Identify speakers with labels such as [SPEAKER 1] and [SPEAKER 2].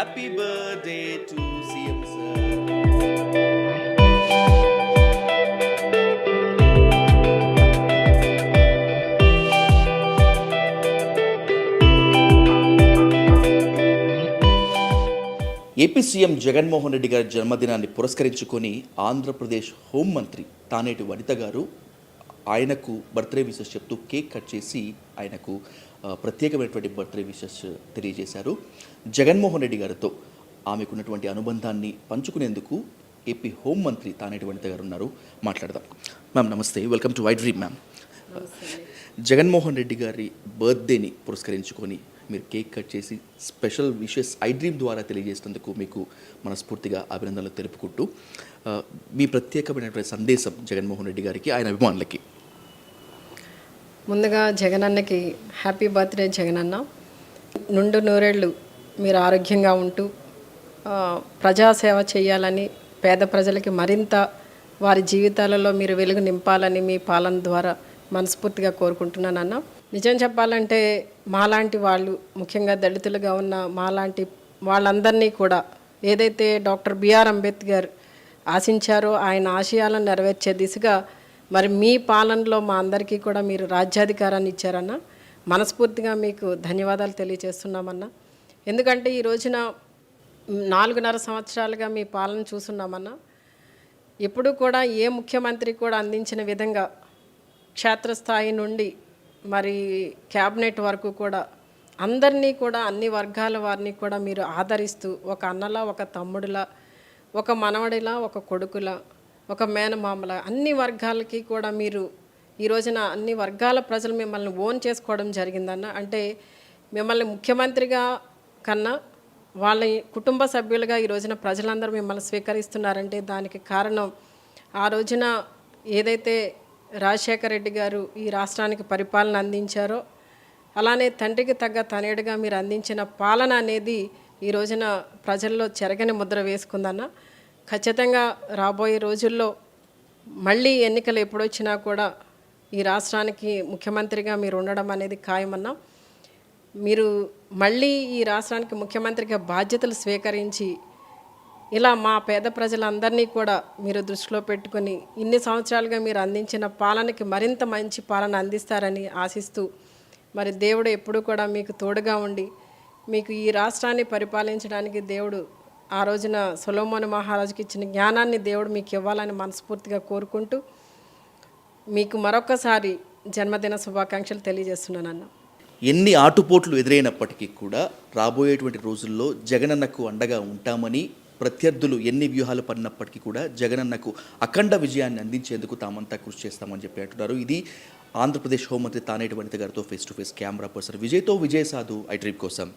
[SPEAKER 1] Happy birthday to CM sir. AP CM Jaganmohan Reddy గారి జన్మదినాన్ని పురస్కరించుకొని ఆంధ్రప్రదేశ్ హోంమంత్రి తానేటి వనిత గారు ఆయనకు బర్త్డే విషెస్ చెప్తూ కేక్ కట్ చేసి ఆయనకు ప్రత్యేకమైనటువంటి బర్త్డే విషెస్ తెలియజేశారు. జగన్మోహన్ రెడ్డి గారితో ఆమెకున్నటువంటి అనుబంధాన్ని పంచుకునేందుకు ఏపీ హోంమంత్రి తానేటి వనిత గారు ఉన్నారు. మాట్లాడదాం. మ్యామ్ నమస్తే, welcome to white dream. Ma'am, Jaganmohan Reddy గారి బర్త్డేని పురస్కరించుకొని మీరు కేక్ కట్ చేసి స్పెషల్ విషెస్ ఐ డ్రీమ్ ద్వారా తెలియజేసినందుకు మీకు మనస్ఫూర్తిగా అభినందనలు తెలుపుకుంటూ మీ ప్రత్యేకమైనటువంటి సందేశం జగన్మోహన్ రెడ్డి గారికి, ఆయన అభిమానులకి.
[SPEAKER 2] ముందుగా జగనన్నకి హ్యాపీ బర్త్డే. జగనన్న నుండు నూరేళ్ళు మీరు ఆరోగ్యంగా ఉంటూ ప్రజాసేవ చేయాలని, పేద ప్రజలకి మరింత వారి జీవితాలలో మీరు వెలుగు నింపాలని మీ పాలన ద్వారా మనస్ఫూర్తిగా కోరుకుంటున్నానన్న. నిజం చెప్పాలంటే మాలాంటి వాళ్ళు, ముఖ్యంగా దళితులుగా ఉన్న మాలాంటి వాళ్ళందరినీ కూడా ఏదైతే డాక్టర్ బిఆర్ అంబేద్కర్ ఆశించారో ఆయన ఆశయాలను నెరవేర్చే దిశగా మరి మీ పాలనలో మా అందరికీ కూడా మీరు రాజ్యాధికారాన్ని ఇచ్చారన్న. మనస్ఫూర్తిగా మీకు ధన్యవాదాలు తెలియజేస్తున్నామన్నా. ఎందుకంటే ఈ రోజున 4.5 సంవత్సరాలుగా మీ పాలన చూస్తున్నామన్నా. ఎప్పుడూ కూడా ఏ ముఖ్యమంత్రి కూడా అందించిన విధంగా క్షేత్రస్థాయి నుండి మరి క్యాబినెట్ వరకు కూడా అందరినీ కూడా, అన్ని వర్గాల వారిని కూడా మీరు ఆదరిస్తూ ఒక అన్నలా, ఒక తమ్ముడిలా, ఒక మనవడిలా, ఒక కొడుకులా, ఒక మేనమామల అన్ని వర్గాలకి కూడా మీరు ఈ రోజున అన్ని వర్గాల ప్రజలు మిమ్మల్ని ఓన్ చేసుకోవడం జరిగిందన్న. అంటే మిమ్మల్ని ముఖ్యమంత్రిగా కన్నా వాళ్ళ కుటుంబ సభ్యులుగా ఈ రోజున ప్రజలందరూ మిమ్మల్ని స్వీకరిస్తున్నారంటే దానికి కారణం ఆ రోజున ఏదైతే రాజశేఖర రెడ్డి గారు ఈ రాష్ట్రానికి పరిపాలన అందించారో అలానే తండ్రికి తగ్గ తనేడుగా మీరు అందించిన పాలన అనేది ఈ రోజున ప్రజల్లో చెరగని ముద్ర వేసుకుందన్న. ఖచ్చితంగా రాబోయే రోజుల్లో మళ్ళీ ఎన్నికలు ఎప్పుడొచ్చినా కూడా ఈ రాష్ట్రానికి ముఖ్యమంత్రిగా మీరు ఉండడం అనేది ఖాయమన్నా. మీరు మళ్ళీ ఈ రాష్ట్రానికి ముఖ్యమంత్రిగా బాధ్యతలు స్వీకరించి ఇలా మా పేద ప్రజలందరినీ కూడా మీరు దృష్టిలో పెట్టుకొని ఇన్ని సంవత్సరాలుగా మీరు అందించిన పాలనకి మరింత మంచి పాలన అందిస్తారని ఆశిస్తూ మరి దేవుడు ఎప్పుడూ కూడా మీకు తోడుగా ఉండి మీకు ఈ రాష్ట్రాన్ని పరిపాలించడానికి దేవుడు ఆ రోజున సొలొమోను మహారాజుకి ఇచ్చిన జ్ఞానాన్ని దేవుడు మీకు ఇవ్వాలని మనస్ఫూర్తిగా కోరుకుంటూ మీకు మరొకసారి జన్మదిన శుభాకాంక్షలు తెలియజేస్తున్నానన్న.
[SPEAKER 1] ఎన్ని ఆటుపోట్లు ఎదురైనప్పటికీ కూడా రాబోయేటువంటి రోజుల్లో జగనన్నకు అండగా ఉంటామని, ప్రత్యర్థులు ఎన్ని వ్యూహాలు పడినప్పటికీ కూడా జగనన్నకు అఖండ విజయాన్ని అందించేందుకు తామంతా కృషి చేస్తామని చెప్పి అంటున్నారు. ఇది ఆంధ్రప్రదేశ్ హోంమంత్రి తానేటి వనిత గారితో face to face camera person విజయ్తో. విజయ్ సాధు, ఐ డ్రీమ్ కోసం.